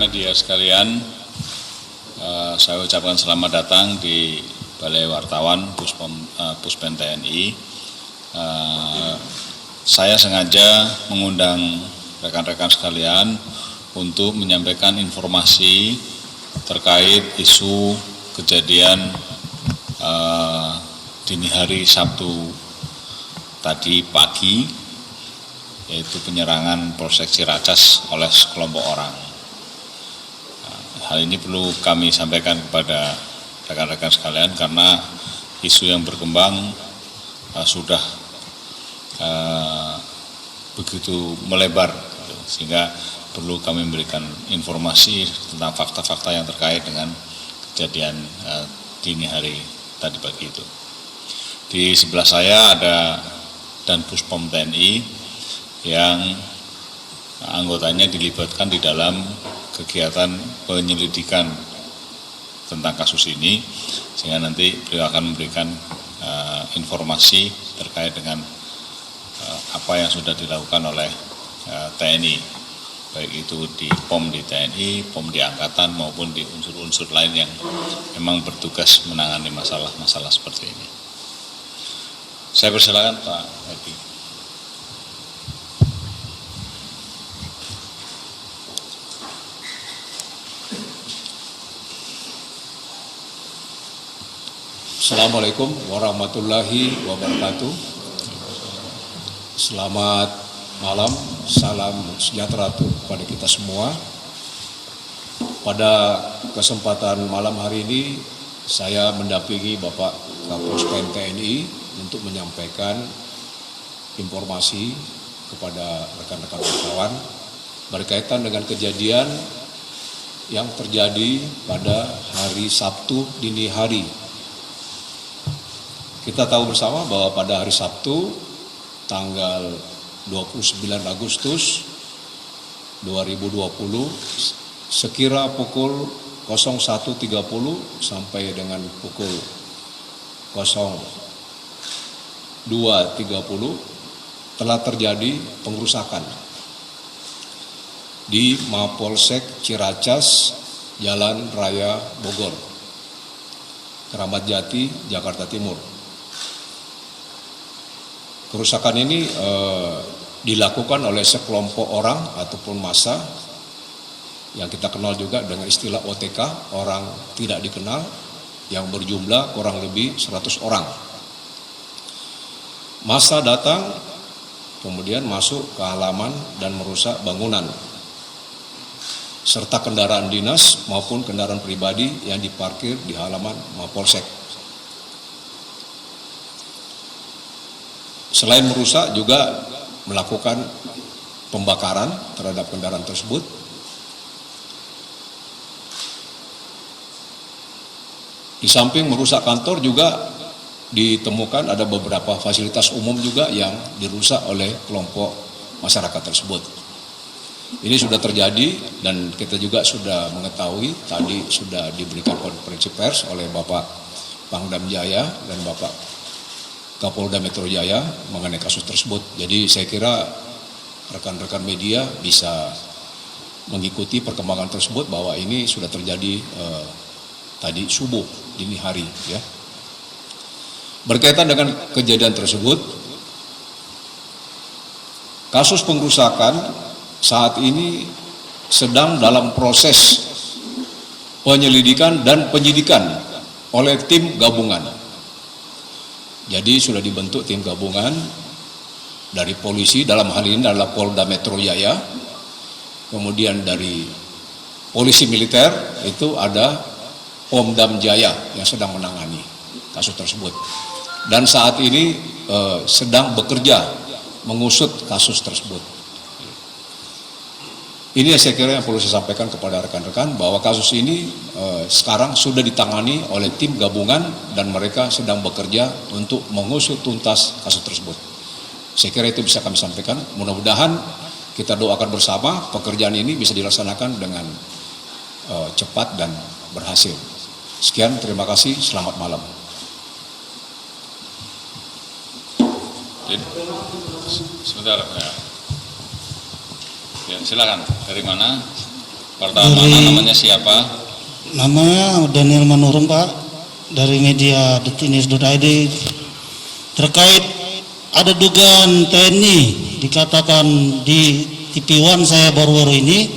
media sekalian, saya ucapkan selamat datang di Balai Wartawan Puspen TNI. Saya sengaja mengundang rekan-rekan sekalian untuk menyampaikan informasi terkait isu kejadian dini hari Sabtu tadi pagi, yaitu penyerangan Polsek Ciracas oleh sekelompok orang. Hal ini perlu kami sampaikan kepada rekan-rekan sekalian karena isu yang berkembang sudah begitu melebar, sehingga perlu kami memberikan informasi tentang fakta-fakta yang terkait dengan kejadian dini hari tadi pagi itu. Di sebelah saya ada Dan Puspom TNI yang anggotanya dilibatkan di dalam kegiatan penyelidikan tentang kasus ini, sehingga nanti beliau akan memberikan informasi terkait dengan apa yang sudah dilakukan oleh TNI, baik itu di POM di TNI, POM di Angkatan maupun di unsur-unsur lain yang memang bertugas menangani masalah-masalah seperti ini. Saya persilakan Pak Hadi. Assalamualaikum warahmatullahi wabarakatuh. Selamat malam, salam sejahtera kepada kita semua. Pada kesempatan malam hari ini, saya mendampingi Bapak Kapolspen TNI untuk menyampaikan informasi kepada rekan-rekan wartawan berkaitan dengan kejadian yang terjadi pada hari Sabtu dini hari. Kita tahu bersama bahwa pada hari Sabtu tanggal 29 Agustus 2020 sekira pukul 01.30 sampai dengan pukul 02.30 telah terjadi pengerusakan di Mapolsek Ciracas, Jalan Raya Bogor, Keramat Jati, Jakarta Timur. Kerusakan ini dilakukan oleh sekelompok orang ataupun massa yang kita kenal juga dengan istilah OTK, orang tidak dikenal, yang berjumlah kurang lebih 100 orang. Massa datang, kemudian masuk ke halaman dan merusak bangunan, serta kendaraan dinas maupun kendaraan pribadi yang diparkir di halaman Mapolsek. Selain merusak, juga melakukan pembakaran terhadap kendaraan tersebut. Di samping merusak kantor juga ditemukan ada beberapa fasilitas umum juga yang dirusak oleh kelompok masyarakat tersebut. Ini sudah terjadi dan kita juga sudah mengetahui, tadi sudah diberikan konferensi pers oleh Bapak Pangdam Jaya dan Bapak Kapolda Metro Jaya mengenai kasus tersebut. Jadi saya kira rekan-rekan media bisa mengikuti perkembangan tersebut bahwa ini sudah terjadi tadi subuh dini hari, ya. Berkaitan dengan kejadian tersebut, kasus pengerusakan saat ini sedang dalam proses penyelidikan dan penyidikan oleh tim gabungan. Jadi sudah dibentuk tim gabungan dari polisi, dalam hal ini adalah Polda Metro Jaya, kemudian dari polisi militer itu ada Pomdam Jaya yang sedang menangani kasus tersebut. Dan saat ini sedang bekerja mengusut kasus tersebut. Ini yang saya kira yang perlu saya sampaikan kepada rekan-rekan, bahwa kasus ini sekarang sudah ditangani oleh tim gabungan dan mereka sedang bekerja untuk mengusut tuntas kasus tersebut. Saya kira itu bisa kami sampaikan. Mudah-mudahan kita doakan bersama pekerjaan ini bisa dilaksanakan dengan cepat dan berhasil. Sekian, terima kasih, selamat malam. Sebentar, ya, silakan. Dari mana? Pertama, namanya siapa? Namanya Daniel Manurung Pak, dari media detiknews.id. Terkait ada dugaan TNI dikatakan di TV One saya baru-baru ini,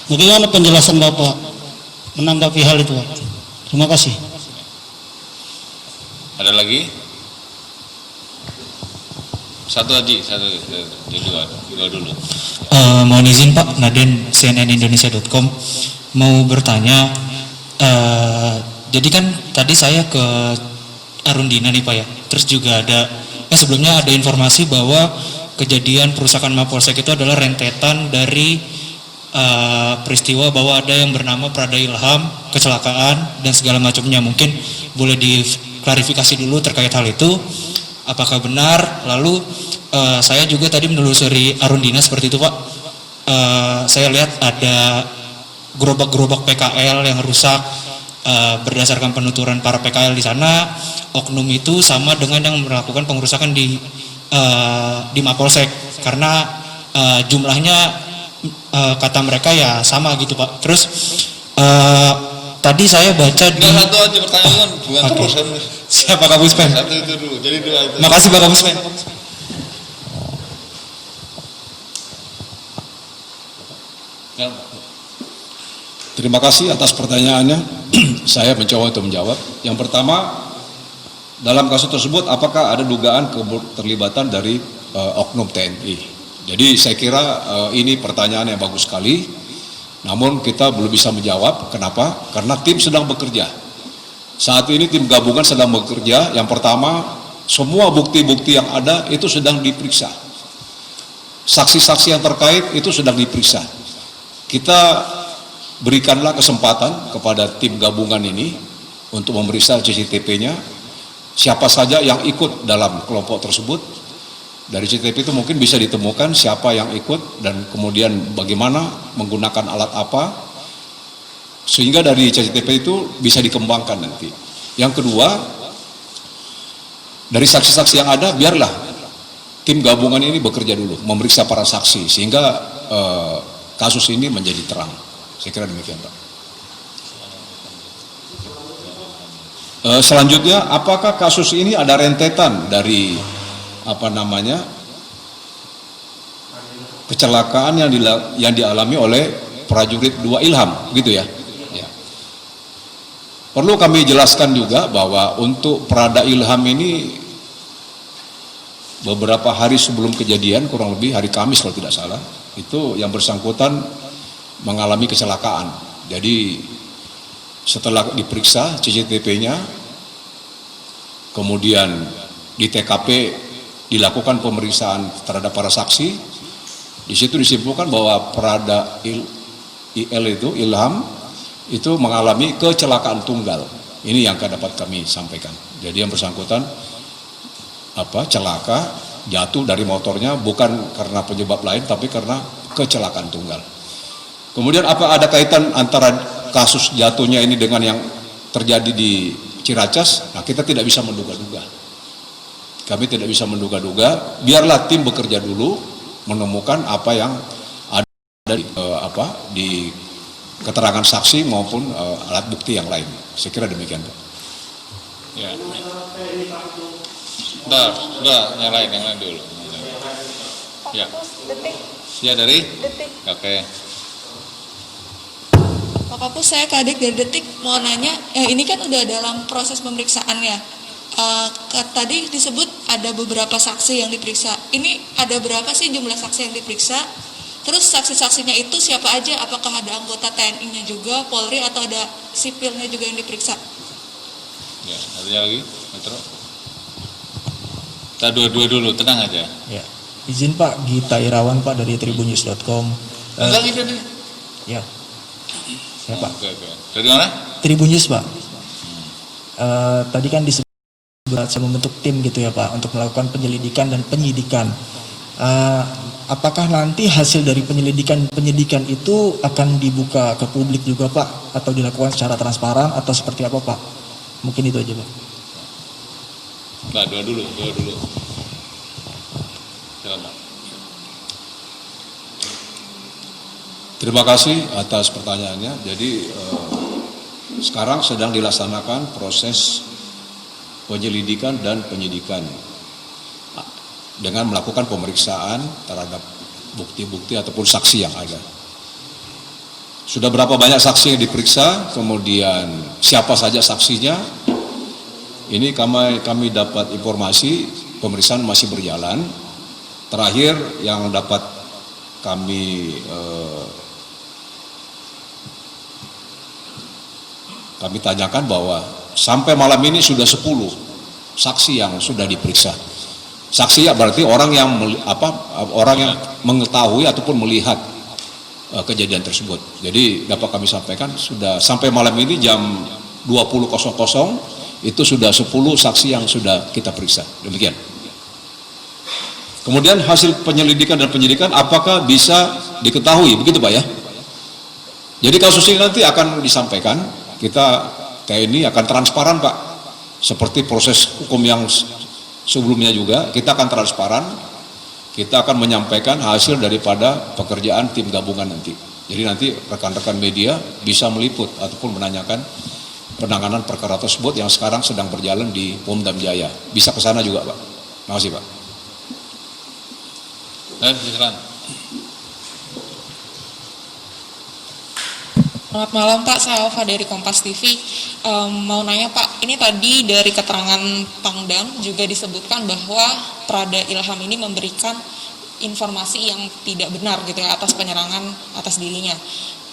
bagaimana penjelasan Bapak menanggapi hal itu Pak? Terima kasih. Ada lagi? Satu aja, dua dulu. Mohon izin Pak, Naden cnnindonesia.com mau bertanya. Jadi kan tadi saya ke Arundina nih Pak ya. Terus juga ada sebelumnya ada informasi bahwa kejadian perusakan Mapolsek itu adalah rentetan dari peristiwa bahwa ada yang bernama Prada Ilham, kecelakaan dan segala macamnya. Mungkin boleh diklarifikasi dulu terkait hal itu. Apakah benar? Lalu saya juga tadi menelusuri Arundina seperti itu Pak. Saya lihat ada gerobak-gerobak PKL yang rusak. Berdasarkan penuturan para PKL di sana, oknum itu sama dengan yang melakukan pengerusakan di Mapolsek karena jumlahnya kata mereka ya sama gitu Pak. Terus tadi saya baca di satu aja pertanyaan bukan okay. terus. Siapa Pak Buspen? Satu itu dulu, jadi dua itu. Makasih Pak Buspen. Terima kasih atas pertanyaannya. Saya mencoba untuk menjawab. Yang pertama, dalam kasus tersebut apakah ada dugaan keterlibatan dari oknum TNI? Jadi saya kira ini pertanyaan yang bagus sekali. Namun kita belum bisa menjawab. Kenapa? Karena tim sedang bekerja. Saat ini tim gabungan sedang bekerja. Yang pertama, semua bukti-bukti yang ada itu sedang diperiksa. Saksi-saksi yang terkait itu sedang diperiksa. Kita berikanlah kesempatan kepada tim gabungan ini untuk memeriksa CCTV-nya. Siapa saja yang ikut dalam kelompok tersebut. Dari CCTV itu mungkin bisa ditemukan siapa yang ikut dan kemudian bagaimana menggunakan alat apa. Sehingga dari CCTV itu bisa dikembangkan nanti. Yang kedua, dari saksi-saksi yang ada, biarlah tim gabungan ini bekerja dulu, memeriksa para saksi, sehingga kasus ini menjadi terang. Saya kira demikian Pak. Selanjutnya, apakah kasus ini ada rentetan dari kecelakaan yang dialami oleh prajurit 2 Ilham, gitu ya? Perlu kami jelaskan juga bahwa untuk Prada Ilham ini beberapa hari sebelum kejadian, kurang lebih hari Kamis kalau tidak salah, itu yang bersangkutan mengalami kecelakaan. Jadi setelah diperiksa CCTV-nya, kemudian di TKP dilakukan pemeriksaan terhadap para saksi, di situ disimpulkan bahwa Prada Ilham itu mengalami kecelakaan tunggal. Ini yang dapat kami sampaikan. Jadi yang bersangkutan celaka, jatuh dari motornya bukan karena penyebab lain tapi karena kecelakaan tunggal. Kemudian apa ada kaitan antara kasus jatuhnya ini dengan yang terjadi di Ciracas? Nah, kita tidak bisa menduga-duga. Kami tidak bisa menduga-duga. Biarlah tim bekerja dulu menemukan apa yang ada di keterangan saksi maupun alat bukti yang lain. Saya kira demikian Pak. Ya. Yang lain dulu. Ya. Ya dari Detik. Oke. Pak Kapus, saya Kadek dari Detik mau nanya, ini kan udah dalam proses pemeriksaan ya. Tadi disebut ada beberapa saksi yang diperiksa. Ini ada berapa sih jumlah saksi yang diperiksa? Terus saksi-saksinya itu siapa aja? Apakah ada anggota TNI-nya juga, Polri, atau ada sipilnya juga yang diperiksa? Ya, ada lagi, Metro. Kita dua-dua dulu, tenang aja. Ya, izin Pak, Gita Irawan Pak dari tribunnews.com. Enggak itu nih. Ya, siapa? Oke. Dari mana? Tribunnews Pak. Tadi kan disebut membentuk tim gitu ya Pak untuk melakukan penyelidikan dan penyidikan. Apakah nanti hasil dari penyidikan itu akan dibuka ke publik juga Pak, atau dilakukan secara transparan atau seperti apa Pak? Mungkin itu aja Pak. Nah, dua dulu. Silakan Pak. Terima kasih atas pertanyaannya. Jadi sekarang sedang dilaksanakan proses penyelidikan dan penyidikan dengan melakukan pemeriksaan terhadap bukti-bukti ataupun saksi yang ada. Sudah berapa banyak saksi yang diperiksa, kemudian siapa saja saksinya, ini kami dapat informasi pemeriksaan masih berjalan. Terakhir yang dapat kami tanyakan bahwa sampai malam ini sudah 10 saksi yang sudah diperiksa. Saksi ya berarti orang yang mengetahui ataupun melihat kejadian tersebut. Jadi dapat kami sampaikan sudah sampai malam ini jam 20.00 itu sudah 10 saksi yang sudah kita periksa. Demikian. Kemudian hasil penyelidikan dan penyidikan apakah bisa diketahui, begitu Pak ya? Jadi kasus ini nanti akan disampaikan, kita TNI akan transparan Pak, seperti proses hukum yang sebelumnya juga, kita akan transparan, kita akan menyampaikan hasil daripada pekerjaan tim gabungan nanti. Jadi nanti rekan-rekan media bisa meliput ataupun menanyakan penanganan perkara tersebut yang sekarang sedang berjalan di Pom Dam Jaya. Bisa ke sana juga Pak. Terima kasih Pak. Silakan. Selamat malam Pak, saya Alfa dari Kompas TV. Mau nanya Pak, ini tadi dari keterangan Pangdam juga disebutkan bahwa Prada Ilham ini memberikan informasi yang tidak benar gitu ya atas penyerangan atas dirinya.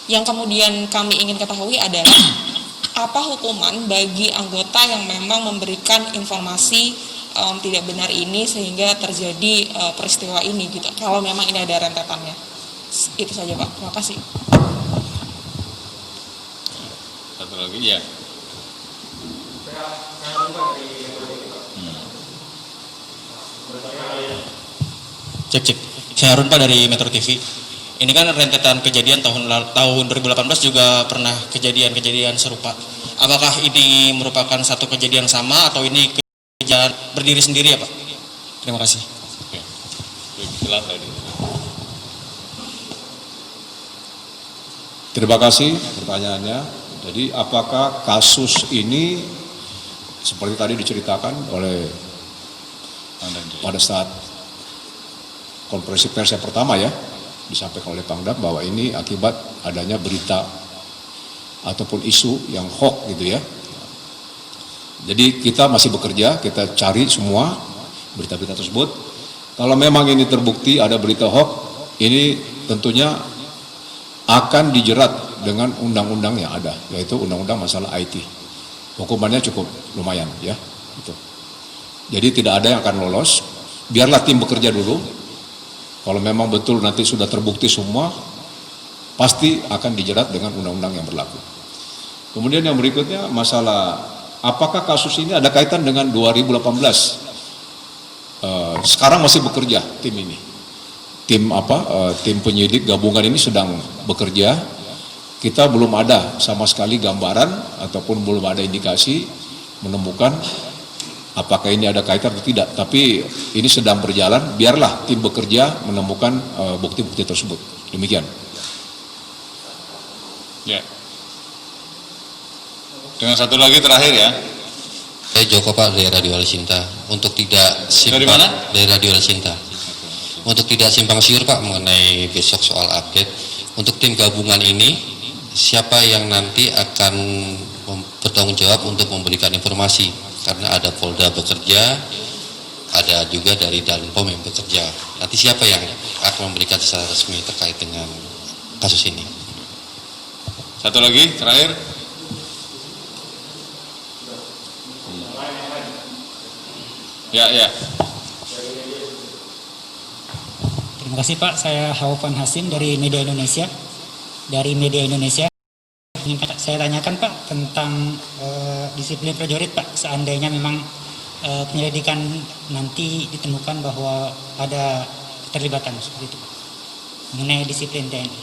Yang kemudian kami ingin ketahui adalah apa hukuman bagi anggota yang memang memberikan informasi tidak benar ini sehingga terjadi peristiwa ini gitu. Kalau memang ini ada rentetannya. Itu saja Pak. Terima kasih. Satu lagi ya. Cek. Saya Harun Pak dari Metro TV. Ini kan rentetan kejadian tahun 2018 juga pernah kejadian serupa. Apakah ini merupakan satu kejadian sama atau ini kejadian berdiri sendiri ya Pak? Terima kasih. Oke. Jelas tadi. Terima kasih pertanyaannya. Jadi apakah kasus ini seperti tadi diceritakan oleh pada saat konferensi pers yang pertama ya, disampaikan oleh Pangdam bahwa ini akibat adanya berita ataupun isu yang hoax gitu ya. Jadi kita masih bekerja, kita cari semua berita-berita tersebut. Kalau memang ini terbukti ada berita hoax, ini tentunya akan dijerat dengan undang-undang yang ada, yaitu undang-undang masalah IT. Hukumannya cukup lumayan ya. Gitu. Jadi tidak ada yang akan lolos. Biarlah tim bekerja dulu. Kalau memang betul nanti sudah terbukti semua, pasti akan dijerat dengan undang-undang yang berlaku. Kemudian yang berikutnya masalah apakah kasus ini ada kaitan dengan 2018? Sekarang masih bekerja tim ini. Tim penyidik gabungan ini sedang bekerja. Kita belum ada sama sekali gambaran ataupun belum ada indikasi menemukan apakah ini ada kaitan atau tidak. Tapi ini sedang berjalan, biarlah tim bekerja menemukan bukti-bukti tersebut. Demikian. Ya. Dengan satu lagi terakhir ya. Saya Joko Pak dari Radio Al Sinta. Untuk tidak Dari mana? Dari Radio Al Sinta. Untuk tidak simpang siur Pak mengenai besok soal update, untuk tim gabungan ini siapa yang nanti akan bertanggung jawab untuk memberikan informasi? Karena ada Polda bekerja, ada juga dari Danpom yang bekerja. Nanti siapa yang akan memberikan secara resmi terkait dengan kasus ini? Satu lagi terakhir. Ya. Terima kasih Pak, saya Haufan Hasim dari Media Indonesia. Dari Media Indonesia, ingin saya tanyakan Pak tentang disiplin prajurit Pak. Seandainya memang penyelidikan nanti ditemukan bahwa ada keterlibatan seperti itu Pak, mengenai disiplin TNI.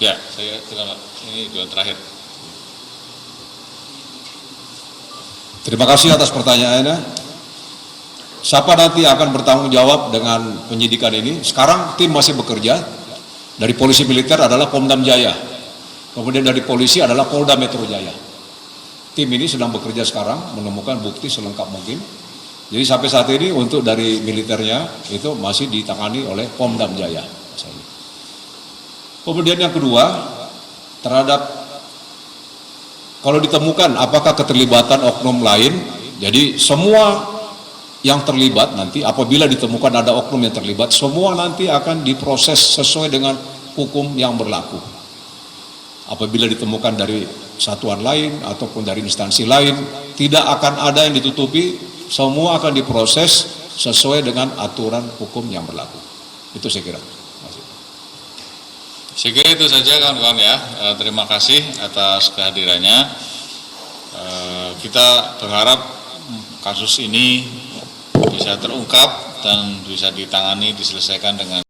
Ya, saya terima. Ini dua terakhir. Terima kasih atas pertanyaannya. siapa nanti akan bertanggung jawab dengan penyidikan ini? Sekarang tim masih bekerja. Dari polisi militer adalah Pomdam Jaya. Kemudian dari polisi adalah Polda Metro Jaya. Tim ini sedang bekerja sekarang menemukan bukti selengkap mungkin. Jadi sampai saat ini untuk dari militernya itu masih ditangani oleh Pomdam Jaya. Kemudian yang kedua, terhadap kalau ditemukan apakah keterlibatan oknum lain, jadi semua yang terlibat nanti apabila ditemukan ada oknum yang terlibat, semua nanti akan diproses sesuai dengan hukum yang berlaku. Apabila ditemukan dari satuan lain ataupun dari instansi lain, tidak akan ada yang ditutupi, semua akan diproses sesuai dengan aturan hukum yang berlaku. Itu saya kira. Saya kira itu saja kawan-kawan ya. Terima kasih atas kehadirannya. Kita berharap kasus ini bisa terungkap dan bisa ditangani, diselesaikan dengan